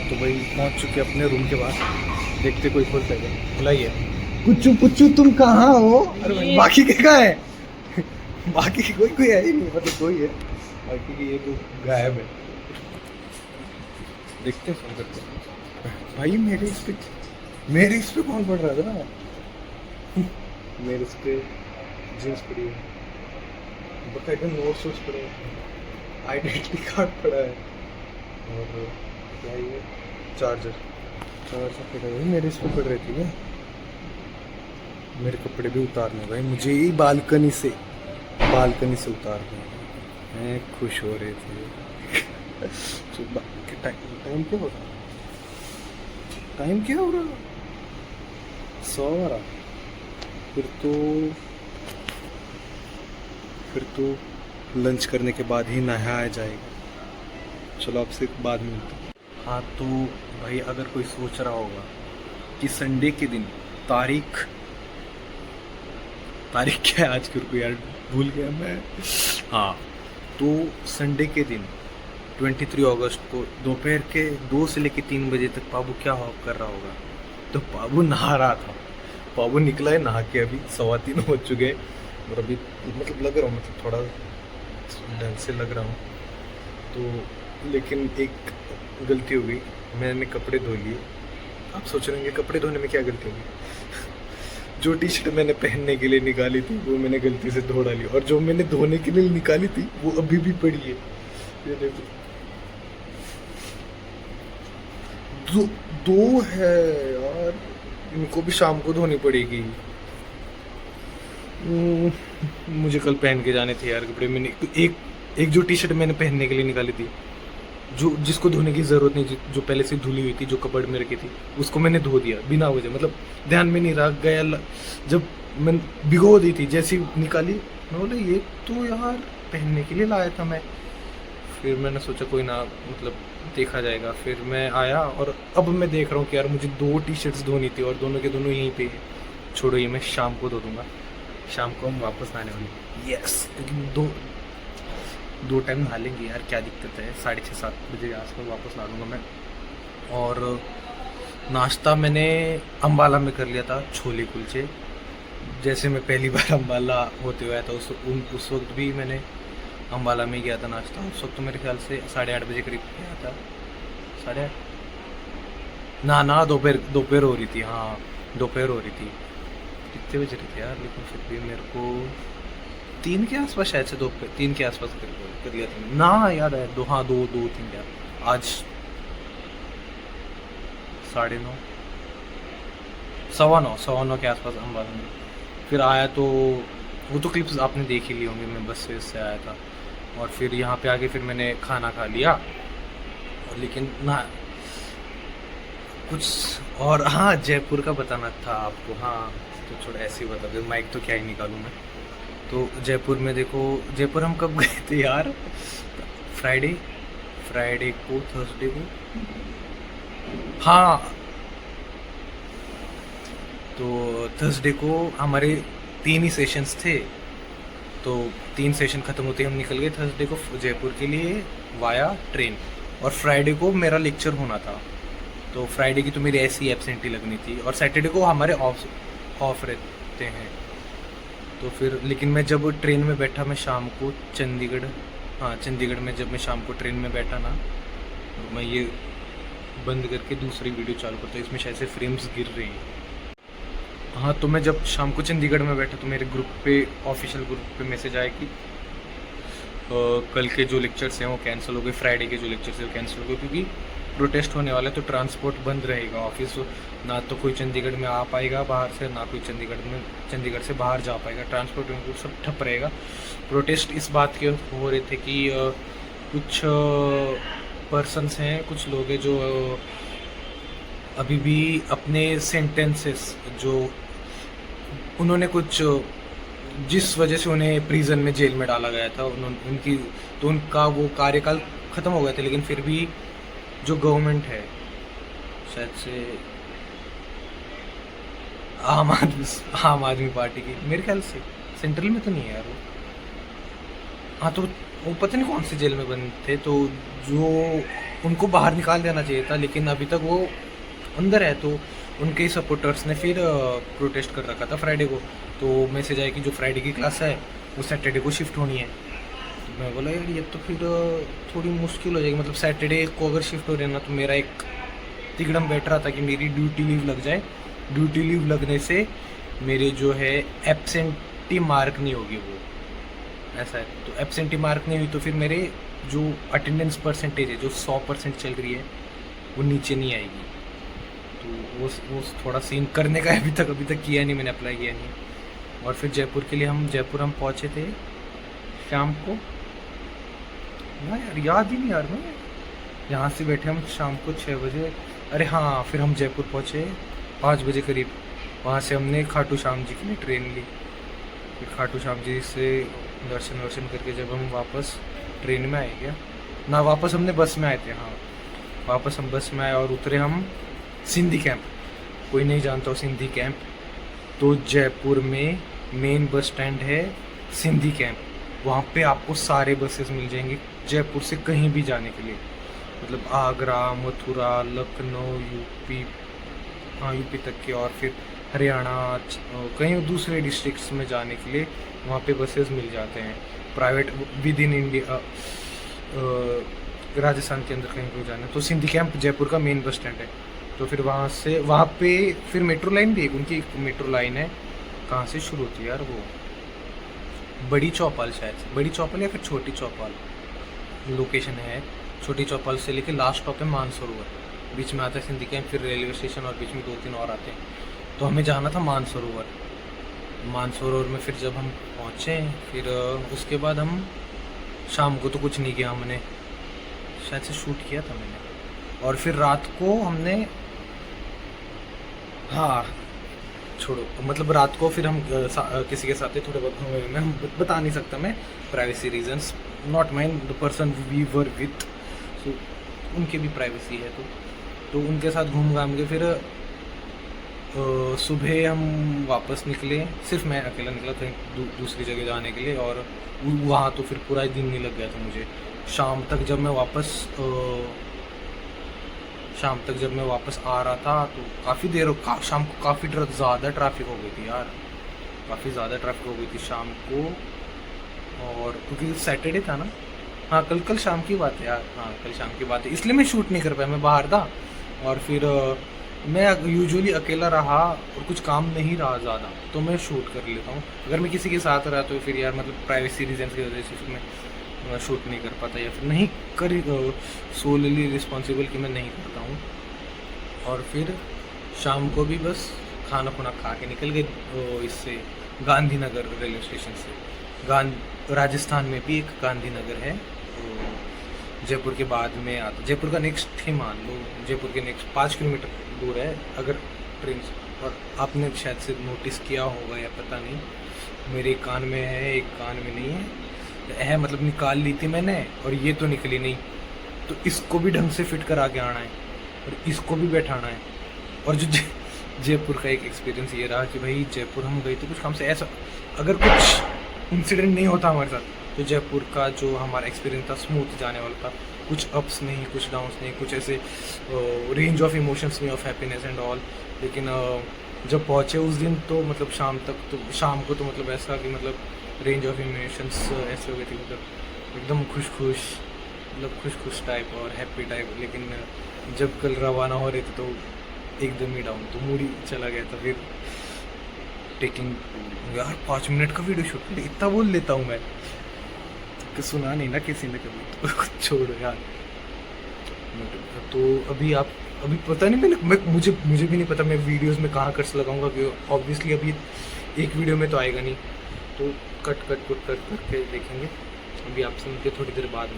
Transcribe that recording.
तो भाई पहुंच चुके अपने रूम के बाहर, देखते कोई खोलता है क्या। खुला ही है। कुछ पुच्चू तुम कहाँ हो? अरे भाई बाकी के कहाँ है? बाकी की कोई कोई है ही नहीं, मतलब कोई है बाकी की, ये तो गायब है। देखते हैं फोन करते। भाई मेरे इस पे कौन पड़ रहा था ना? मेरे इस पे जींस पड़ी है, बकायदा नोट्स वोट्स पड़े हैं, आइडेंटिटी कार्ड पड़ा है, और क्या ये चार्जर पड़ा है। मेरे इस पे पड़ रही थी क्या? मेरे कपड़े भी उतारने भाई, मुझे ही बालकनी से उतारने हैं। खुश हो रहे थे। टाइम क्या हो रहा? टाइम क्या हो रहा? 100 आ रहा। फिर तो लंच करने के बाद ही नहाया जाएगा। चलो आपसे बाद में मिलते हैं। हाँ तो भाई अगर कोई सोच रहा होगा कि संडे के दिन तारीख क्या है आज की, रुको यार भूल गया मैं। हाँ तो संडे के दिन 23 अगस्त को दोपहर के 2 से लेकर 3 बजे तक पाबू क्या कर रहा होगा? तो पाबू नहा रहा था। पाबू निकला है नहा के, अभी 3:15 हो चुके हैं, और अभी मतलब लग रहा हूँ, मतलब थोड़ा ढंग से लग रहा हूँ तो। लेकिन एक गलती हो गई, मैंने कपड़े धो लिए। आप सोच रहे होंगे कपड़े धोने में क्या गलती होगी? जो टी शर्ट मैंने पहनने के लिए निकाली थी वो मैंने गलती से धो डाली, और जो मैंने धोने के लिए निकाली थी वो अभी भी पड़ी है। ये देखो, दो है यार, इनको भी शाम को धोनी पड़ेगी। मुझे कल पहन के जाने थे यार कपड़े। मैंने एक जो टी शर्ट मैंने पहनने के लिए निकाली थी, जो जिसको धोने की ज़रूरत नहीं, जो पहले से धुली हुई थी, जो कपड़ में रखी थी, उसको मैंने धो दिया बिना वजह, मतलब ध्यान में नहीं रख गया। जब मैं भिगो दी थी, जैसी निकाली मैं बोला ये तो यार पहनने के लिए लाया था मैं। फिर मैंने सोचा कोई ना, मतलब देखा जाएगा। फिर मैं आया और अब मैं देख रहा हूँ कि यार मुझे 2 टी शर्ट्स धोनी थी, और दोनों के दोनों यहीं पे। छोड़ो ये, मैं शाम को धो दूँगा। शाम को हम वापस आने वाली। यस, क्योंकि दो टाइम नहा लेंगे यार, क्या दिक्कत है। 6:30-7 बजे आसपास वापस ला दूँगा मैं। और नाश्ता मैंने अम्बाला में कर लिया था, छोले कुलचे। जैसे मैं पहली बार अम्बाला होते हुए आया था, उस वक्त भी मैंने अम्बाला में गया था नाश्ता। उस वक्त तो मेरे ख्याल से 8:30 बजे करीब गया था। 8:30 ना दोपहर हो रही थी। हाँ दोपहर हो रही थी। कितने बज रहे थे यार, लेकिन फिर भी मेरे को 3 के आसपास, शायद से 3 के आसपास कर लिया था ना, याद है। 2-3 यार। आज 9:30 9:15 के आसपास अम्बाला में फिर आया। तो वो तो क्लिप्स आपने देख ही ली होंगी, मैं बस से इससे आया था। और फिर यहाँ पे आके फिर मैंने खाना खा लिया, और लेकिन ना कुछ। और हाँ, जयपुर का बताना था आपको। हाँ तो थोड़ा ऐसे ही बता दो, माइक तो क्या ही निकालूँ मैं। तो जयपुर में देखो, जयपुर हम कब गए थे यार? फ्राइडे को, थर्सडे को। हाँ तो थर्सडे को हमारे 3 ही सेशंस थे, तो 3 सेशन ख़त्म होते ही हम निकल गए थर्सडे को जयपुर के लिए वाया ट्रेन। और फ्राइडे को मेरा लेक्चर होना था, तो फ्राइडे की तो मेरी ऐसी एब्सेंटी लगनी थी। और सैटरडे को हमारे ऑफ रहते हैं। तो फिर लेकिन मैं जब ट्रेन में बैठा, मैं शाम को चंडीगढ़ में जब मैं शाम को ट्रेन में बैठा ना, तो मैं ये बंद करके दूसरी वीडियो चालू करता, इसमें शायद से फ्रेम्स गिर रही है। हाँ तो मैं जब शाम को चंडीगढ़ में बैठा तो मेरे ग्रुप पे, ऑफिशियल ग्रुप पे मैसेज आया कि कल के जो लेक्चर्स हैं वो कैंसिल हो गए, फ्राइडे के जो लेक्चर्स हैं वो कैंसिल हो गए, क्योंकि प्रोटेस्ट होने वाला है। तो ट्रांसपोर्ट बंद रहेगा, ऑफिस ना तो कोई चंडीगढ़ में आ पाएगा बाहर से, ना कोई चंडीगढ़ से बाहर जा पाएगा। ट्रांसपोर्ट सब ठप रहेगा। प्रोटेस्ट इस बात के हो रहे थे कि कुछ पर्सन्स हैं, कुछ लोग हैं जो अभी भी अपने सेंटेंसेस, जो उन्होंने कुछ, जिस वजह से उन्हें प्रिजन में, जेल में डाला गया था, उनका वो कार्यकाल ख़त्म हो गया था। लेकिन फिर भी जो गवर्नमेंट है, शायद से आम आदमी पार्टी की, मेरे ख्याल से सेंट्रल में तो नहीं है यार वो। हाँ तो वो पता नहीं कौन से जेल में बंद थे, तो जो उनको बाहर निकाल देना चाहिए था, लेकिन अभी तक वो अंदर है। तो उनके ही सपोर्टर्स ने फिर प्रोटेस्ट कर रखा था फ्राइडे को। तो मैसेज आया कि जो फ्राइडे की क्लास है वो सैटरडे को शिफ्ट होनी है। तो मैं बोला यार ये तो फिर थोड़ी मुश्किल हो जाएगी, मतलब सैटरडे को अगर शिफ्ट हो रही है ना, तो मेरा एक तिकड़म बैठ रहा था कि मेरी ड्यूटी लीव लग जाए। ड्यूटी लीव लगने से मेरे जो है एब्सेंटी मार्क नहीं होगी, वो ऐसा है। तो एब्सेंटी मार्क नहीं हुई तो फिर मेरे जो अटेंडेंस परसेंटेज है जो 100% चल रही है वो नीचे नहीं आएगी। तो वो थोड़ा सीन करने का अभी तक किया नहीं, मैंने अप्लाई किया नहीं। और फिर जयपुर के लिए हम पहुँचे थे शाम को ना, यार याद ही नहीं यार, मैं यहाँ से बैठे हम शाम को 6 बजे। अरे हाँ, फिर हम जयपुर पहुँचे 5 बजे करीब। वहाँ से हमने खाटू श्याम जी के लिए ट्रेन ली। फिर खाटू श्याम जी से दर्शन वर्शन करके जब हम वापस ट्रेन में आए क्या ना, वापस हमने बस में आए थे। हाँ, वापस हम बस में आए और उतरे हम सिंधी कैंप। कोई नहीं जानता हो सिंधी कैंप, तो जयपुर में मेन बस स्टैंड है सिंधी कैंप। वहाँ पे आपको सारे बसेस मिल जाएंगे जयपुर से कहीं भी जाने के लिए, मतलब आगरा, मथुरा, लखनऊ, यूपी, हाँ यूपी तक के, और फिर हरियाणा, कहीं दूसरे डिस्ट्रिक्ट्स में जाने के लिए वहाँ पे बसेस मिल जाते हैं private with in India. Rajasthan के अंदर कहीं को जाना है तो सिंधी कैंप जयपुर का मेन बस स्टैंड है। तो फिर वहाँ पे फिर मेट्रो लाइन भी है, उनकी एक मेट्रो लाइन है। कहाँ से शुरू होती है यार वो, बड़ी चौपाल शायद से, बड़ी चौपाल या फिर छोटी चौपाल लोकेशन है। छोटी चौपाल से लेके लास्ट स्टॉप है मानसरोवर, बीच में आता है सिंधी कैंप, फिर रेलवे स्टेशन और बीच में 2-3 और आते हैं। तो हमें जाना था मानसरोवर में। फिर जब हम पहुँचे फिर उसके बाद हम शाम को तो कुछ नहीं किया, हमने शायद से शूट किया था मैंने। और फिर रात को हमने, हाँ छोड़ो, मतलब रात को फिर हम किसी के साथ थोड़े बहुत घूमे। मैं हम बता नहीं सकता मैं, privacy reasons, not mind the person we were with, सो उनकी भी प्राइवेसी है। तो उनके साथ घूम घाम के फिर सुबह हम वापस निकले। सिर्फ मैं अकेला निकला था दूसरी जगह जाने के लिए, और वहाँ तो फिर पूरा दिन नहीं लग गया था मुझे। शाम तक जब मैं वापस आ रहा था तो काफ़ी देर शाम को काफ़ी ज़्यादा ट्रैफिक हो गई थी यार, काफ़ी ज़्यादा ट्रैफिक हो गई थी शाम को। और क्योंकि सैटरडे था ना, हाँ कल शाम की बात है यार, हाँ कल शाम की बात है, इसलिए मैं शूट नहीं कर पाया, मैं बाहर था। और फिर मैं यूजुअली अकेला रहा और कुछ काम नहीं रहा ज़्यादा तो मैं शूट कर लेता हूँ। अगर मैं किसी के साथ रहा तो फिर यार मतलब प्राइवेसी रीजन की वजह से फिर मैं शूट नहीं कर पाता, या फिर नहीं कर सोलली रिस्पॉन्सिबल कि मैं नहीं करता हूँ। और फिर शाम को भी बस खाना खुना खा के निकल गए इससे गांधीनगर रेलवे स्टेशन से। राजस्थान में भी एक गांधीनगर है, तो जयपुर के बाद में आता, जयपुर का नेक्स्ट ही मान लो, जयपुर के नेक्स्ट 5 किलोमीटर दूर है अगर ट्रेन। और आपने शायद से नोटिस किया होगा या पता नहीं, मेरे एक कान में है एक कान में नहीं है, मतलब निकाल ली थी मैंने और ये तो निकली नहीं, तो इसको भी ढंग से फिट करा के आना है और इसको भी बैठाना है। और जो जयपुर का एक एक्सपीरियंस ये रहा कि भाई जयपुर हम गए थे कुछ काम से, ऐसा अगर कुछ इंसिडेंट नहीं होता हमारे साथ तो जयपुर का जो हमारा एक्सपीरियंस था स्मूथ जाने वाला था, कुछ अप्स नहीं, कुछ डाउन्स नहीं, कुछ ऐसे रेंज ऑफ इमोशंस नहीं, ऑफ हैप्पीनेस एंड ऑल। लेकिन जब पहुँचे उस दिन तो मतलब शाम को तो मतलब ऐसा कि मतलब रेंज ऑफ इमोशंस ऐसे हो गए थे, मतलब एकदम खुश टाइप और हैप्पी टाइप। लेकिन जब कल रवाना हो रहे थे तो एकदम ही डाउन, तो मूड ही चला गया था। फिर टेकिंग यार 5 मिनट का वीडियो शूट इतना बोल लेता हूँ मैं कि सुना नहीं ना किसी ने कभी, तो छोड़ो यार। तो अभी पता नहीं मुझे भी नहीं पता मैं वीडियोस में कहाँ कट्स लगाऊंगा, क्योंकि ऑब्वियसली अभी एक वीडियो में तो आएगा नहीं, तो कट करके देखेंगे। अभी आपसे मिलते थोड़ी देर बाद में।